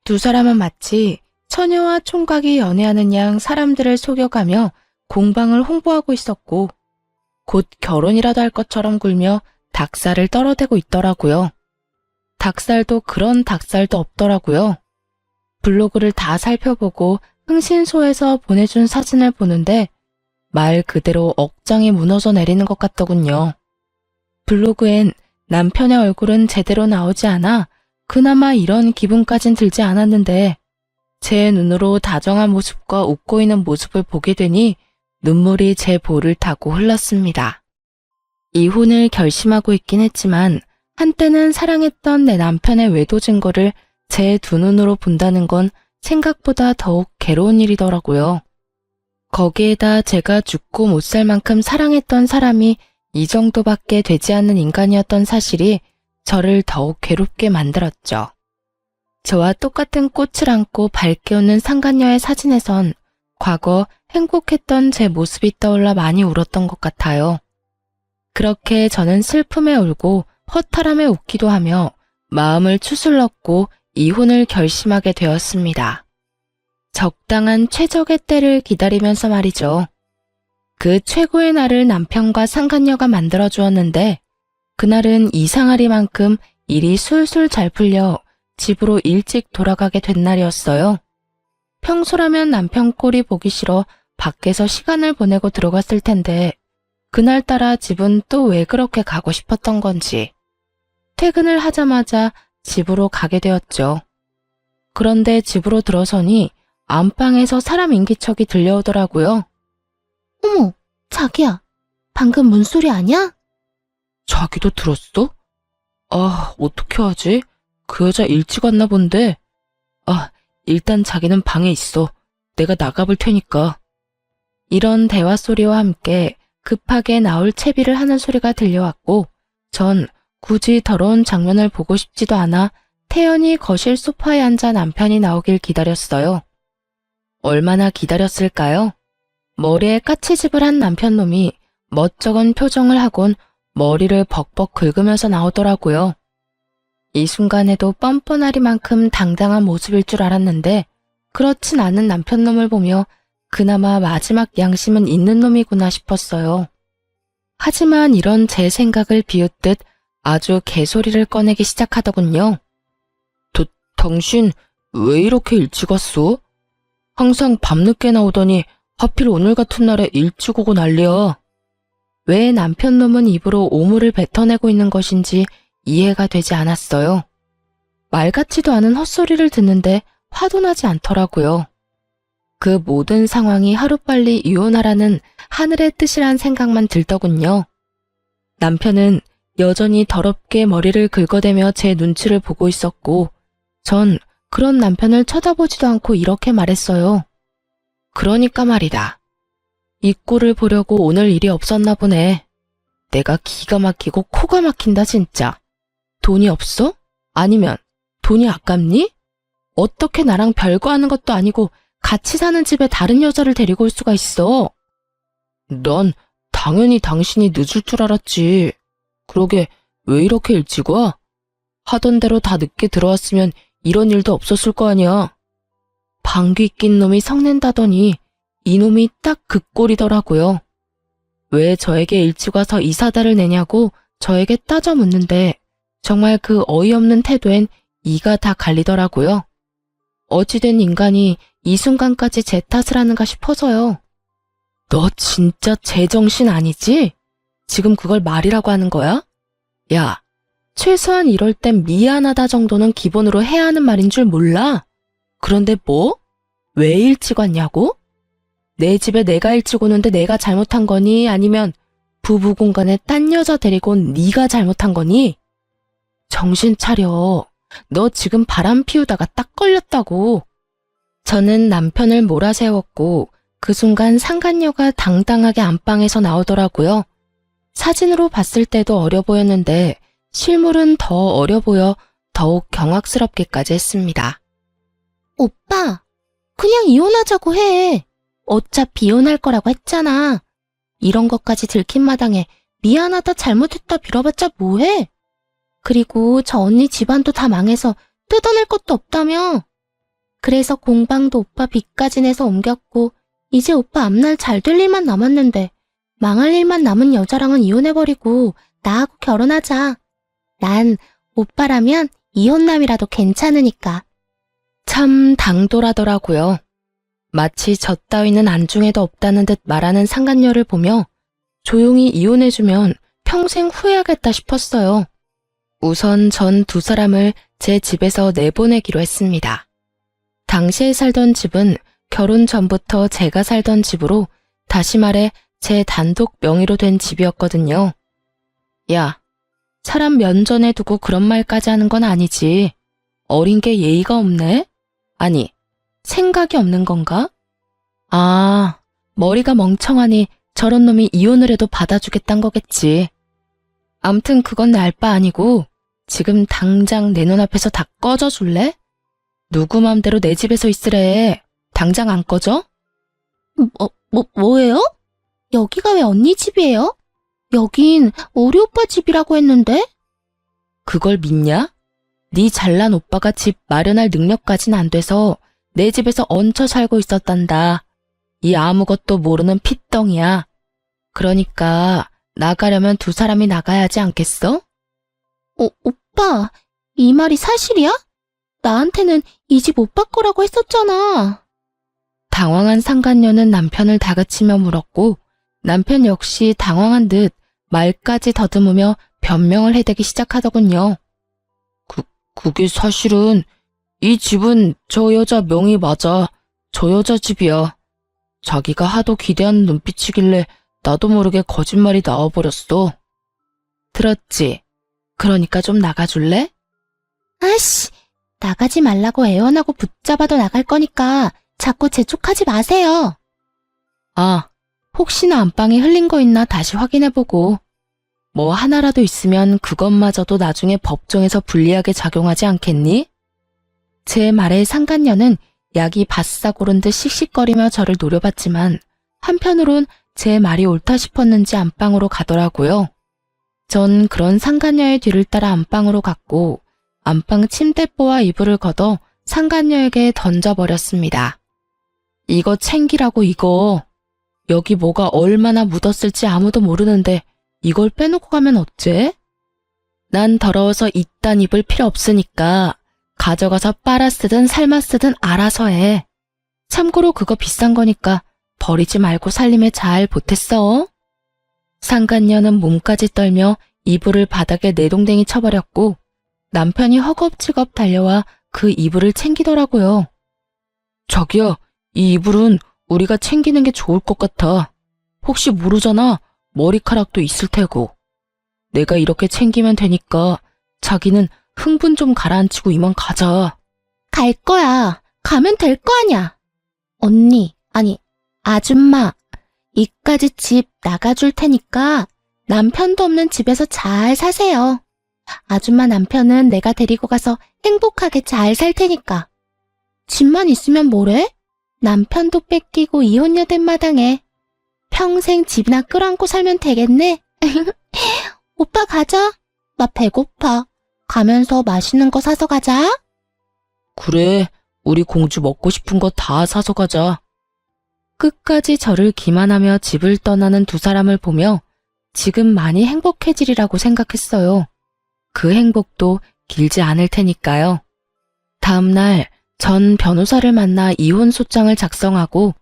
Speaker 1: 두 사람은 마치 처녀와 총각이 연애하는 양 사람들을 속여가며 공방을 홍보하고 있었고, 곧 결혼이라도 할 것처럼 굴며 닭살을 떨어대고 있더라고요. 닭살도 그런 닭살도 없더라고요. 블로그를 다 살펴보고 흥신소에서 보내준 사진을 보는데 말 그대로 억장이 무너져 내리는 것 같더군요. 블로그엔 남편의 얼굴은 제대로 나오지 않아 그나마 이런 기분까진 들지 않았는데, 제 눈으로 다정한 모습과 웃고 있는 모습을 보게 되니 눈물이 제 볼을 타고 흘렀습니다. 이혼을 결심하고 있긴 했지만 한때는 사랑했던 내 남편의 외도 증거를 제 두 눈으로 본다는 건 생각보다 더욱 괴로운 일이더라고요. 거기에다 제가 죽고 못 살 만큼 사랑했던 사람이 이 정도밖에 되지 않는 인간이었던 사실이 저를 더욱 괴롭게 만들었죠. 저와 똑같은 꽃을 안고 밝게 웃는 상간녀의 사진에선 과거 행복했던 제 모습이 떠올라 많이 울었던 것 같아요. 그렇게 저는 슬픔에 울고 허탈함에 웃기도 하며 마음을 추슬렀고 이혼을 결심하게 되었습니다. 적당한 최적의 때를 기다리면서 말이죠. 그 최고의 날을 남편과 상간녀가 만들어 주었는데, 그날은 이상하리만큼 일이 술술 잘 풀려 집으로 일찍 돌아가게 된 날이었어요. 평소라면 남편 꼴이 보기 싫어 밖에서 시간을 보내고 들어갔을 텐데, 그날따라 집은 또 왜 그렇게 가고 싶었던 건지 퇴근을 하자마자 집으로 가게 되었죠. 그런데 집으로 들어서니 안방에서 사람 인기척이 들려오더라고요.
Speaker 2: 어머, 자기야. 방금 문소리 아냐?
Speaker 1: 자기도 들었어? 아, 어떻게 하지? 그 여자 일찍 왔나 본데. 아, 일단 자기는 방에 있어. 내가 나가볼 테니까. 이런 대화 소리와 함께 급하게 나올 채비를 하는 소리가 들려왔고, 전 굳이 더러운 장면을 보고 싶지도 않아 태연히 거실 소파에 앉아 남편이 나오길 기다렸어요. 얼마나 기다렸을까요? 머리에 까치집을 한 남편놈이 멋쩍은 표정을 하곤 머리를 벅벅 긁으면서 나오더라고요. 이 순간에도 뻔뻔하리만큼 당당한 모습일 줄 알았는데, 그렇진 않은 남편놈을 보며 그나마 마지막 양심은 있는 놈이구나 싶었어요. 하지만 이런 제 생각을 비웃듯 아주 개소리를 꺼내기 시작하더군요. 당신 왜 이렇게 일찍 왔어? 항상 밤늦게 나오더니 하필 오늘 같은 날에 일찍 오고 난리야. 왜 남편놈은 입으로 오물을 뱉어내고 있는 것인지 이해가 되지 않았어요. 말 같지도 않은 헛소리를 듣는데 화도 나지 않더라고요. 그 모든 상황이 하루빨리 이혼하라는 하늘의 뜻이란 생각만 들더군요. 남편은 여전히 더럽게 머리를 긁어대며 제 눈치를 보고 있었고, 전 그런 남편을 쳐다보지도 않고 이렇게 말했어요. 그러니까 말이다. 이 꼴을 보려고 오늘 일이 없었나 보네. 내가 기가 막히고 코가 막힌다 진짜. 돈이 없어? 아니면 돈이 아깝니? 어떻게 나랑 별거 하는 것도 아니고 같이 사는 집에 다른 여자를 데리고 올 수가 있어? 난 당연히 당신이 늦을 줄 알았지. 그러게 왜 이렇게 일찍 와? 하던 대로 다 늦게 들어왔으면 이런 일도 없었을 거 아니야. 방귀 낀 놈이 성낸다더니 이놈이 딱 그 꼴이더라고요. 왜 저에게 일찍 와서 이 사달을 내냐고 저에게 따져 묻는데, 정말 그 어이없는 태도엔 이가 다 갈리더라고요. 어찌된 인간이 이 순간까지 제 탓을 하는가 싶어서요. 너 진짜 제정신 아니지? 지금 그걸 말이라고 하는 거야? 야, 최소한 이럴 땐 미안하다 정도는 기본으로 해야 하는 말인 줄 몰라? 그런데 뭐? 왜 일찍 왔냐고? 내 집에 내가 일찍 오는데 내가 잘못한 거니? 아니면 부부 공간에 딴 여자 데리고 온 네가 잘못한 거니? 정신 차려. 너 지금 바람 피우다가 딱 걸렸다고. 저는 남편을 몰아세웠고 그 순간 상간녀가 당당하게 안방에서 나오더라고요. 사진으로 봤을 때도 어려 보였는데 실물은 더 어려 보여 더욱 경악스럽게까지 했습니다.
Speaker 2: 오빠, 그냥 이혼하자고 해. 어차피 이혼할 거라고 했잖아. 이런 것까지 들킨 마당에 미안하다 잘못했다 빌어봤자 뭐해? 그리고 저 언니 집안도 다 망해서 뜯어낼 것도 없다며. 그래서 공방도 오빠 빚까지 내서 옮겼고 이제 오빠 앞날 잘 될 일만 남았는데 망할 일만 남은 여자랑은 이혼해버리고 나하고 결혼하자. 난 오빠라면 이혼남이라도 괜찮으니까.
Speaker 1: 참 당돌하더라고요. 마치 저 따위는 안중에도 없다는 듯 말하는 상간녀를 보며 조용히 이혼해주면 평생 후회하겠다 싶었어요. 우선 전 두 사람을 제 집에서 내보내기로 했습니다. 당시에 살던 집은 결혼 전부터 제가 살던 집으로 다시 말해 제 단독 명의로 된 집이었거든요. 야, 사람 면전에 두고 그런 말까지 하는 건 아니지. 어린 게 예의가 없네? 아니, 생각이 없는 건가? 아, 머리가 멍청하니 저런 놈이 이혼을 해도 받아주겠단 거겠지. 암튼 그건 날 바 아니고 지금 당장 내 눈앞에서 다 꺼져 줄래? 누구 맘대로 내 집에서 있으래. 당장 안 꺼져?
Speaker 2: 뭐예요? 여기가 왜 언니 집이에요? 여긴 우리 오빠 집이라고 했는데?
Speaker 1: 그걸 믿냐? 네 잘난 오빠가 집 마련할 능력까진 안 돼서 내 집에서 얹혀 살고 있었단다. 이 아무것도 모르는 핏덩이야. 그러니까 나가려면 두 사람이 나가야 하지 않겠어?
Speaker 2: 오빠, 이 말이 사실이야? 나한테는 이 집 오빠 거라고 했었잖아.
Speaker 1: 당황한 상간녀는 남편을 다그치며 물었고 남편 역시 당황한 듯 말까지 더듬으며 변명을 해대기 시작하더군요. 그게 사실은 이 집은 저 여자 명의 맞아. 저 여자 집이야. 자기가 하도 기대하는 눈빛이길래 나도 모르게 거짓말이 나와버렸어. 들었지? 그러니까 좀 나가줄래?
Speaker 2: 아씨, 나가지 말라고 애원하고 붙잡아도 나갈 거니까 자꾸 재촉하지 마세요.
Speaker 1: 아, 혹시나 안방에 흘린 거 있나 다시 확인해보고. 뭐 하나라도 있으면 그것마저도 나중에 법정에서 불리하게 작용하지 않겠니? 제 말에 상간녀는 약이 바싹 오른 듯 씩씩거리며 저를 노려봤지만 한편으론 제 말이 옳다 싶었는지 안방으로 가더라고요. 전 그런 상간녀의 뒤를 따라 안방으로 갔고 안방 침대보와 이불을 걷어 상간녀에게 던져버렸습니다. 이거 챙기라고 이거. 여기 뭐가 얼마나 묻었을지 아무도 모르는데 이걸 빼놓고 가면 어째? 난 더러워서 이딴 입을 필요 없으니까 가져가서 빨아 쓰든 삶아 쓰든 알아서 해. 참고로 그거 비싼 거니까 버리지 말고 살림에 잘 보탰어. 상간녀는 몸까지 떨며 이불을 바닥에 내동댕이 쳐버렸고 남편이 허겁지겁 달려와 그 이불을 챙기더라고요. 자기야, 이 이불은 우리가 챙기는 게 좋을 것 같아. 혹시 모르잖아. 머리카락도 있을 테고. 내가 이렇게 챙기면 되니까 자기는 흥분 좀 가라앉히고 이만 가자.
Speaker 2: 갈 거야. 가면 될 거 아냐. 언니, 아니, 아줌마, 이까지 집 나가줄 테니까 남편도 없는 집에서 잘 사세요. 아줌마 남편은 내가 데리고 가서 행복하게 잘 살 테니까. 집만 있으면 뭐래? 남편도 뺏기고 이혼녀 된 마당에 평생 집이나 끌어안고 살면 되겠네. 오빠 가자. 나 배고파. 가면서 맛있는 거 사서 가자.
Speaker 1: 그래, 우리 공주 먹고 싶은 거 다 사서 가자. 끝까지 저를 기만하며 집을 떠나는 두 사람을 보며 지금 많이 행복해지리라고 생각했어요. 그 행복도 길지 않을 테니까요. 다음 날 전 변호사를 만나 이혼 소장을 작성하고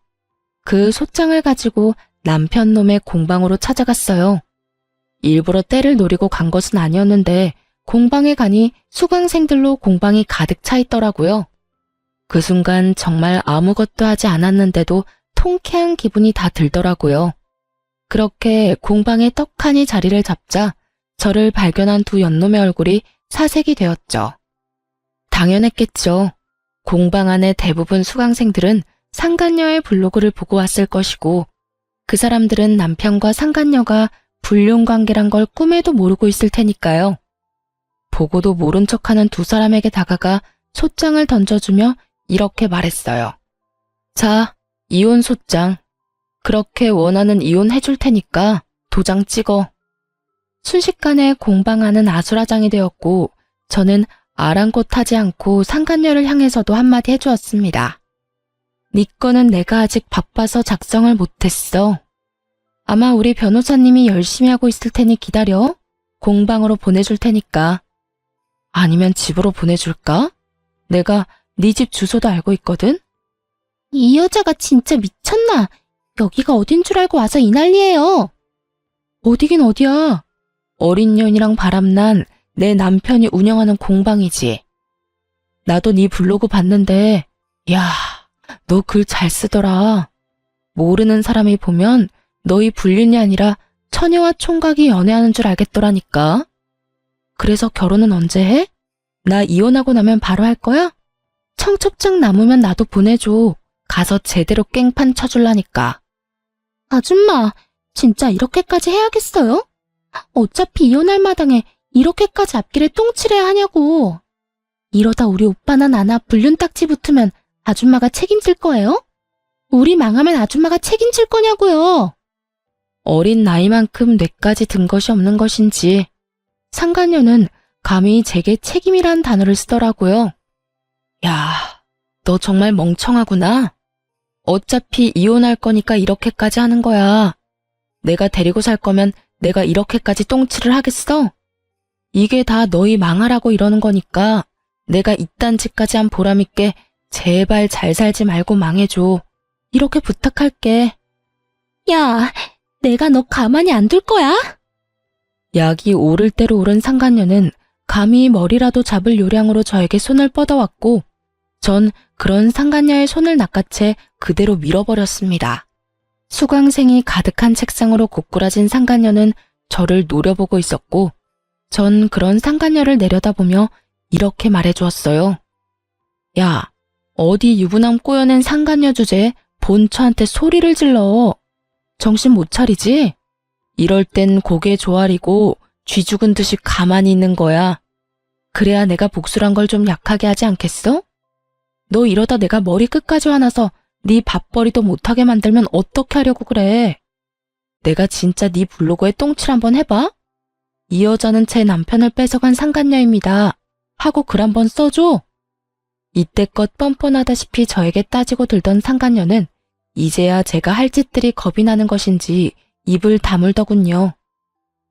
Speaker 1: 그 소장을 가지고 남편 놈의 공방으로 찾아갔어요. 일부러 때를 노리고 간 것은 아니었는데 공방에 가니 수강생들로 공방이 가득 차 있더라고요. 그 순간 정말 아무것도 하지 않았는데도 통쾌한 기분이 다 들더라고요. 그렇게 공방에 떡하니 자리를 잡자 저를 발견한 두 연놈의 얼굴이 사색이 되었죠. 당연했겠죠. 공방 안의 대부분 수강생들은 상간녀의 블로그를 보고 왔을 것이고 그 사람들은 남편과 상간녀가 불륜관계란 걸 꿈에도 모르고 있을 테니까요. 보고도 모른 척하는 두 사람에게 다가가 소장을 던져주며 이렇게 말했어요. 자, 이혼 소장. 그렇게 원하는 이혼 해줄 테니까 도장 찍어. 순식간에 공방 안은 아수라장이 되었고 저는 아랑곳하지 않고 상간녀를 향해서도 한마디 해주었습니다. 네 거는 내가 아직 바빠서 작성을 못했어. 아마 우리 변호사님이 열심히 하고 있을 테니 기다려. 공방으로 보내줄 테니까. 아니면 집으로 보내줄까? 내가 네 집 주소도 알고 있거든?
Speaker 2: 이 여자가 진짜 미쳤나? 여기가 어딘 줄 알고 와서 이 난리예요.
Speaker 1: 어디긴 어디야. 어린 년이랑 바람난 내 남편이 운영하는 공방이지. 나도 네 블로그 봤는데 야, 너 글 잘 쓰더라. 모르는 사람이 보면 너희 불륜이 아니라 처녀와 총각이 연애하는 줄 알겠더라니까. 그래서 결혼은 언제 해? 나 이혼하고 나면 바로 할 거야? 청첩장 남으면 나도 보내줘. 가서 제대로 깽판 쳐줄라니까.
Speaker 2: 아줌마, 진짜 이렇게까지 해야겠어요? 어차피 이혼할 마당에 이렇게까지 앞길에 똥칠해야 하냐고. 이러다 우리 오빠나 나나 불륜 딱지 붙으면 아줌마가 책임질 거예요? 우리 망하면 아줌마가 책임질 거냐고요.
Speaker 1: 어린 나이만큼 뇌까지 든 것이 없는 것인지 상간녀는 감히 제게 책임이란 단어를 쓰더라고요. 야, 너 정말 멍청하구나. 어차피 이혼할 거니까 이렇게까지 하는 거야. 내가 데리고 살 거면 내가 이렇게까지 똥칠을 하겠어? 이게 다 너희 망하라고 이러는 거니까 내가 이딴 짓까지 한 보람 있게 제발 잘 살지 말고 망해줘. 이렇게 부탁할게.
Speaker 2: 야, 내가 너 가만히 안 둘 거야?
Speaker 1: 약이 오를 대로 오른 상간녀는 감히 머리라도 잡을 요량으로 저에게 손을 뻗어왔고 전 그런 상간녀의 손을 낚아채 그대로 밀어버렸습니다. 수강생이 가득한 책상으로 고꾸라진 상간녀는 저를 노려보고 있었고 전 그런 상간녀를 내려다보며 이렇게 말해주었어요. 야, 어디 유부남 꼬여낸 상간녀 주제에 본처한테 소리를 질러. 정신 못 차리지? 이럴 땐 고개 조아리고 쥐 죽은 듯이 가만히 있는 거야. 그래야 내가 복수란 걸 좀 약하게 하지 않겠어? 너 이러다 내가 머리 끝까지 화나서 네 밥벌이도 못하게 만들면 어떻게 하려고 그래? 내가 진짜 네 블로그에 똥칠 한번 해봐? 이 여자는 제 남편을 뺏어간 상간녀입니다. 하고 글 한번 써줘. 이때껏 뻔뻔하다시피 저에게 따지고 들던 상간녀는 이제야 제가 할 짓들이 겁이 나는 것인지 입을 다물더군요.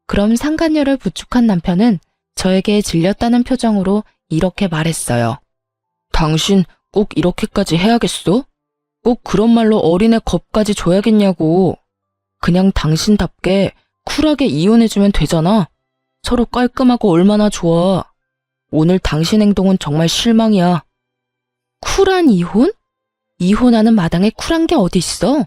Speaker 1: 그럼 상간녀를 부축한 남편은 저에게 질렸다는 표정으로 이렇게 말했어요. 당신 꼭 이렇게까지 해야겠어? 꼭 그런 말로 어린애 겁까지 줘야겠냐고. 그냥 당신답게 쿨하게 이혼해주면 되잖아. 서로 깔끔하고 얼마나 좋아. 오늘 당신 행동은 정말 실망이야. 쿨한 이혼? 이혼하는 마당에 쿨한 게 어디 있어?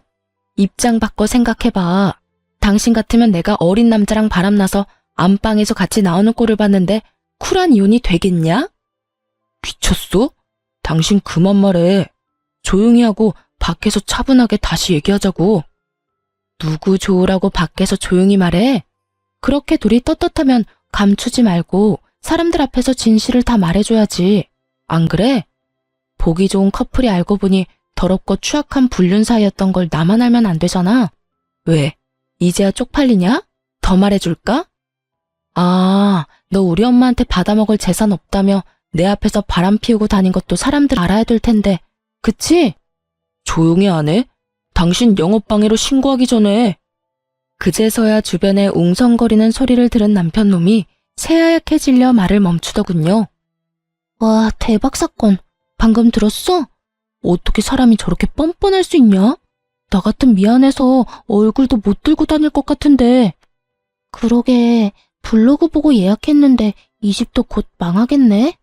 Speaker 1: 입장 바꿔 생각해봐. 당신 같으면 내가 어린 남자랑 바람나서 안방에서 같이 나오는 꼴을 봤는데 쿨한 이혼이 되겠냐? 미쳤어? 당신 그만 말해. 조용히 하고 밖에서 차분하게 다시 얘기하자고. 누구 좋으라고 밖에서 조용히 말해? 그렇게 둘이 떳떳하면 감추지 말고 사람들 앞에서 진실을 다 말해줘야지. 안 그래? 보기 좋은 커플이 알고 보니 더럽고 추악한 불륜 사이였던 걸 나만 알면 안 되잖아. 왜? 이제야 쪽팔리냐? 더 말해줄까? 아, 너 우리 엄마한테 받아먹을 재산 없다며 내 앞에서 바람 피우고 다닌 것도 사람들 알아야 될 텐데. 그치? 조용히 안 해? 당신 영업방해로 신고하기 전에. 그제서야 주변에 웅성거리는 소리를 들은 남편놈이 새하얗게 질려 말을 멈추더군요.
Speaker 2: 와, 대박 사건. 방금 들었어? 어떻게 사람이 저렇게 뻔뻔할 수 있냐? 나 같은 미안해서 얼굴도 못 들고 다닐 것 같은데. 그러게, 블로그 보고 예약했는데 이 집도 곧 망하겠네.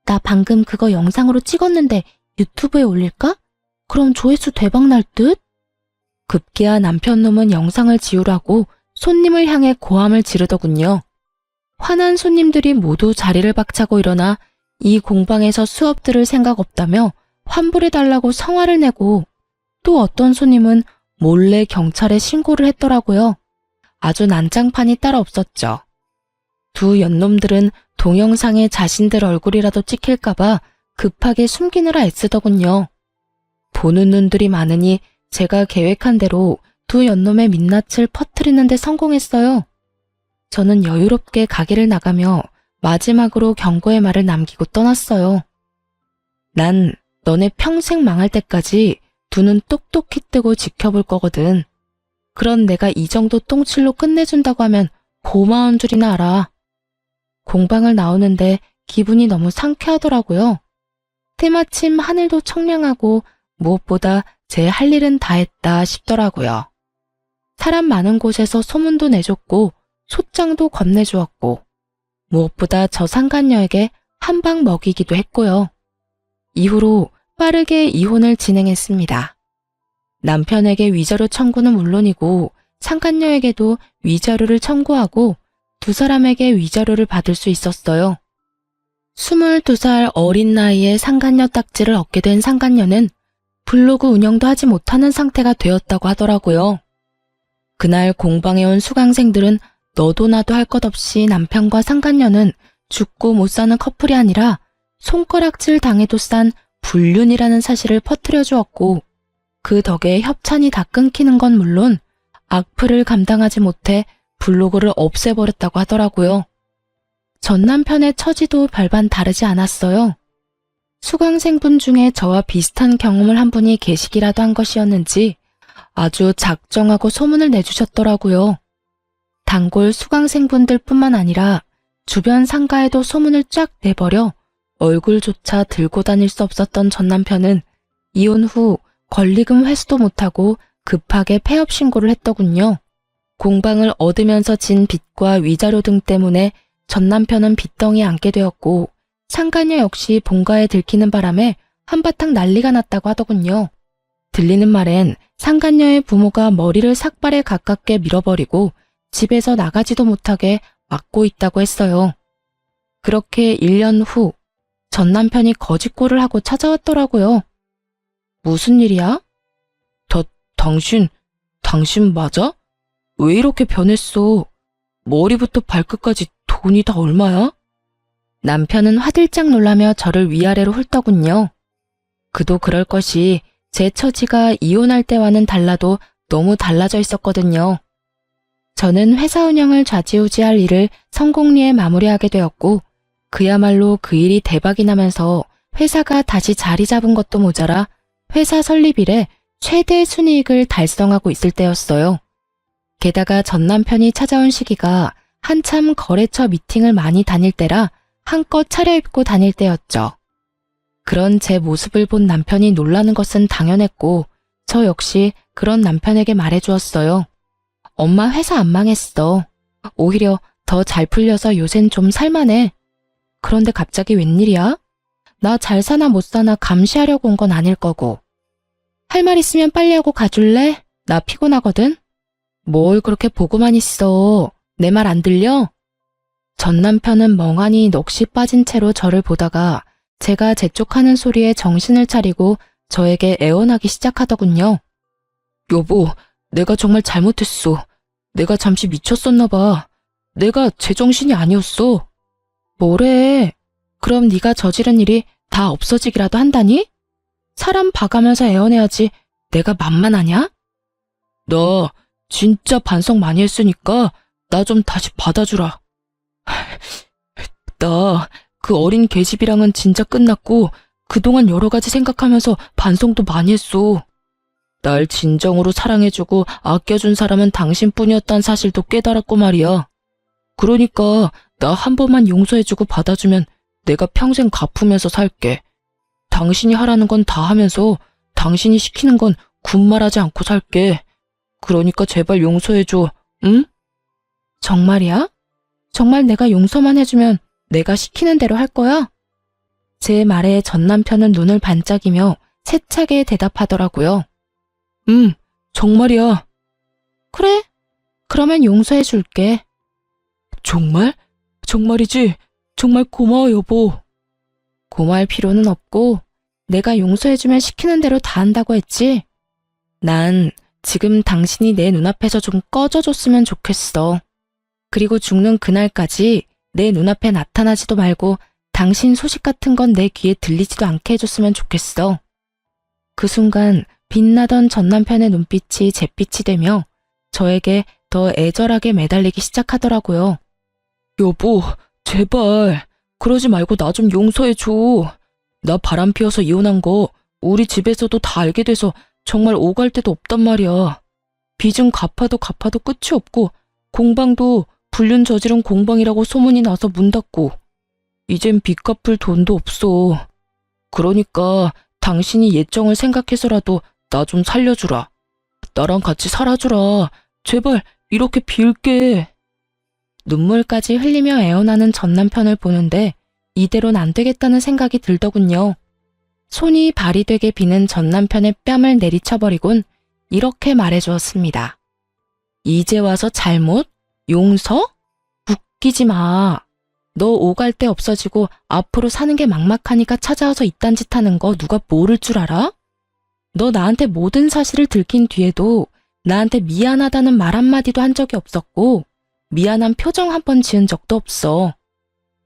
Speaker 2: 나 방금 그거 영상으로 찍었는데 유튜브에 올릴까? 그럼 조회수 대박 날 듯?
Speaker 1: 급기야 남편 놈은 영상을 지우라고 손님을 향해 고함을 지르더군요. 화난 손님들이 모두 자리를 박차고 일어나 이 공방에서 수업 들을 생각 없다며 환불해달라고 성화를 내고, 또 어떤 손님은 몰래 경찰에 신고를 했더라고요. 아주 난장판이 따로 없었죠. 두 연놈들은 동영상에 자신들 얼굴이라도 찍힐까봐 급하게 숨기느라 애쓰더군요. 보는 눈들이 많으니 제가 계획한 대로 두 연놈의 민낯을 퍼뜨리는 데 성공했어요. 저는 여유롭게 가게를 나가며 마지막으로 경고의 말을 남기고 떠났어요. 난 너네 평생 망할 때까지 두 눈 똑똑히 뜨고 지켜볼 거거든. 그런 내가 이 정도 똥칠로 끝내준다고 하면 고마운 줄이나 알아. 공방을 나오는데 기분이 너무 상쾌하더라고요. 때마침 하늘도 청량하고 무엇보다 제 할 일은 다 했다 싶더라고요. 사람 많은 곳에서 소문도 내줬고 소장도 건네주었고, 무엇보다 저 상간녀에게 한 방 먹이기도 했고요. 이후로 빠르게 이혼을 진행했습니다. 남편에게 위자료 청구는 물론이고 상간녀에게도 위자료를 청구하고 두 사람에게 위자료를 받을 수 있었어요. 22살 어린 나이에 상간녀 딱지를 얻게 된 상간녀는 블로그 운영도 하지 못하는 상태가 되었다고 하더라고요. 그날 공방에 온 수강생들은 너도 나도 할 것 없이 남편과 상간녀는 죽고 못 사는 커플이 아니라 손가락질 당해도 싼 불륜이라는 사실을 퍼뜨려 주었고, 그 덕에 협찬이 다 끊기는 건 물론 악플을 감당하지 못해 블로그를 없애버렸다고 하더라고요. 전 남편의 처지도 별반 다르지 않았어요. 수강생분 중에 저와 비슷한 경험을 한 분이 계시기라도 한 것이었는지 아주 작정하고 소문을 내주셨더라고요. 단골 수강생분들 뿐만 아니라 주변 상가에도 소문을 쫙 내버려 얼굴조차 들고 다닐 수 없었던 전 남편은 이혼 후 권리금 회수도 못하고 급하게 폐업 신고를 했더군요. 공방을 얻으면서 진 빚과 위자료 등 때문에 전 남편은 빚덩이에 앉게 되었고, 상간녀 역시 본가에 들키는 바람에 한바탕 난리가 났다고 하더군요. 들리는 말엔 상간녀의 부모가 머리를 삭발에 가깝게 밀어버리고 집에서 나가지도 못하게 막고 있다고 했어요. 그렇게 1년 후 전 남편이 거짓골을 하고 찾아왔더라고요. 무슨 일이야? 당신 맞아? 왜 이렇게 변했어? 머리부터 발끝까지 돈이 다 얼마야? 남편은 화들짝 놀라며 저를 위아래로 훑더군요. 그도 그럴 것이 제 처지가 이혼할 때와는 달라도 너무 달라져 있었거든요. 저는 회사 운영을 좌지우지할 일을 성공리에 마무리하게 되었고, 그야말로 그 일이 대박이 나면서 회사가 다시 자리 잡은 것도 모자라 회사 설립 이래 최대 순이익을 달성하고 있을 때였어요. 게다가 전 남편이 찾아온 시기가 한참 거래처 미팅을 많이 다닐 때라 한껏 차려입고 다닐 때였죠. 그런 제 모습을 본 남편이 놀라는 것은 당연했고, 저 역시 그런 남편에게 말해주었어요. 엄마 회사 안 망했어. 오히려 더 잘 풀려서 요샌 좀 살만해. 그런데 갑자기 웬일이야? 나 잘 사나 못 사나 감시하려고 온 건 아닐 거고. 할 말 있으면 빨리 하고 가줄래? 나 피곤하거든. 뭘 그렇게 보고만 있어. 내 말 안 들려? 전 남편은 멍하니 넋이 빠진 채로 저를 보다가 제가 재촉하는 소리에 정신을 차리고 저에게 애원하기 시작하더군요. 여보, 내가 정말 잘못했어. 내가 잠시 미쳤었나 봐. 내가 제정신이 아니었어. 뭐래? 그럼 네가 저지른 일이 다 없어지기라도 한다니? 사람 봐가면서 애원해야지 내가 만만하냐? 나 진짜 반성 많이 했으니까 나 좀 다시 받아주라. 나 그 어린 계집이랑은 진짜 끝났고 그동안 여러 가지 생각하면서 반성도 많이 했어. 날 진정으로 사랑해주고 아껴준 사람은 당신뿐이었다는 사실도 깨달았고 말이야. 그러니까 나 한 번만 용서해주고 받아주면 내가 평생 갚으면서 살게. 당신이 하라는 건 다 하면서 당신이 시키는 건 군말하지 않고 살게. 그러니까 제발 용서해줘, 응? 정말이야? 정말 내가 용서만 해주면 내가 시키는 대로 할 거야? 제 말에 전 남편은 눈을 반짝이며 세차게 대답하더라고요. 정말이야. 그래? 그러면 용서해 줄게. 정말? 정말이지? 정말 고마워, 여보. 고마울 필요는 없고 내가 용서해주면 시키는 대로 다 한다고 했지? 난 지금 당신이 내 눈앞에서 좀 꺼져줬으면 좋겠어. 그리고 죽는 그날까지 내 눈앞에 나타나지도 말고 당신 소식 같은 건 내 귀에 들리지도 않게 해줬으면 좋겠어. 그 순간 빛나던 전 남편의 눈빛이 잿빛이 되며 저에게 더 애절하게 매달리기 시작하더라고요. 여보, 제발 그러지 말고 나 좀 용서해줘. 나 바람 피워서 이혼한 거 우리 집에서도 다 알게 돼서 정말 오갈 데도 없단 말이야. 빚은 갚아도 끝이 없고 공방도 불륜 저지른 공방이라고 소문이 나서 문 닫고 이젠 빚 갚을 돈도 없어. 그러니까 당신이 예정을 생각해서라도 나 좀 살려주라. 나랑 같이 살아주라. 제발 이렇게 빌게. 눈물까지 흘리며 애원하는 전 남편을 보는데 이대로는 안 되겠다는 생각이 들더군요. 손이 발이 되게 비는 전 남편의 뺨을 내리쳐버리곤 이렇게 말해주었습니다. 이제 와서 잘못? 용서? 웃기지 마. 너 오갈 데 없어지고 앞으로 사는 게 막막하니까 찾아와서 이딴 짓 하는 거 누가 모를 줄 알아? 너 나한테 모든 사실을 들킨 뒤에도 나한테 미안하다는 말 한마디도 한 적이 없었고 미안한 표정 한 번 지은 적도 없어.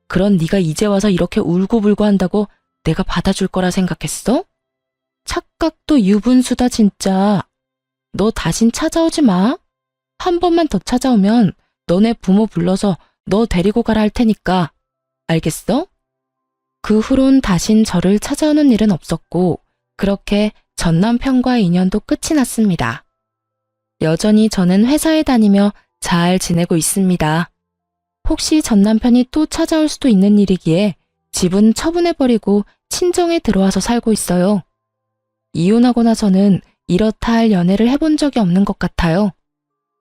Speaker 1: 그런 네가 이제 와서 이렇게 울고불고 한다고 내가 받아줄 거라 생각했어? 착각도 유분수다 진짜. 너 다신 찾아오지 마. 한 번만 더 찾아오면 너네 부모 불러서 너 데리고 가라 할 테니까. 알겠어? 그 후론 다신 저를 찾아오는 일은 없었고 그렇게 전 남편과의 인연도 끝이 났습니다. 여전히 저는 회사에 다니며 잘 지내고 있습니다. 혹시 전 남편이 또 찾아올 수도 있는 일이기에 집은 처분해버리고 친정에 들어와서 살고 있어요. 이혼하고 나서는 이렇다 할 연애를 해본 적이 없는 것 같아요.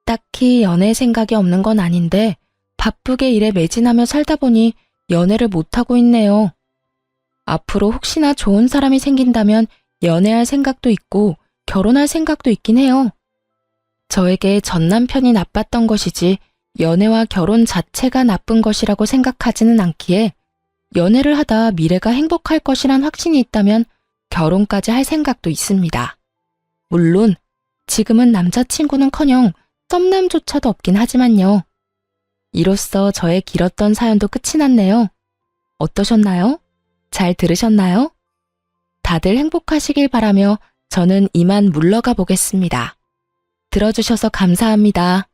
Speaker 1: 딱히 연애 생각이 없는 건 아닌데 바쁘게 일에 매진하며 살다 보니 연애를 못하고 있네요. 앞으로 혹시나 좋은 사람이 생긴다면 연애할 생각도 있고 결혼할 생각도 있긴 해요. 저에게 전 남편이 나빴던 것이지 연애와 결혼 자체가 나쁜 것이라고 생각하지는 않기에 연애를 하다 미래가 행복할 것이란 확신이 있다면 결혼까지 할 생각도 있습니다. 물론 지금은 남자친구는커녕 썸남조차도 없긴 하지만요. 이로써 저의 길었던 사연도 끝이 났네요. 어떠셨나요? 잘 들으셨나요? 다들 행복하시길 바라며 저는 이만 물러가 보겠습니다. 들어주셔서 감사합니다.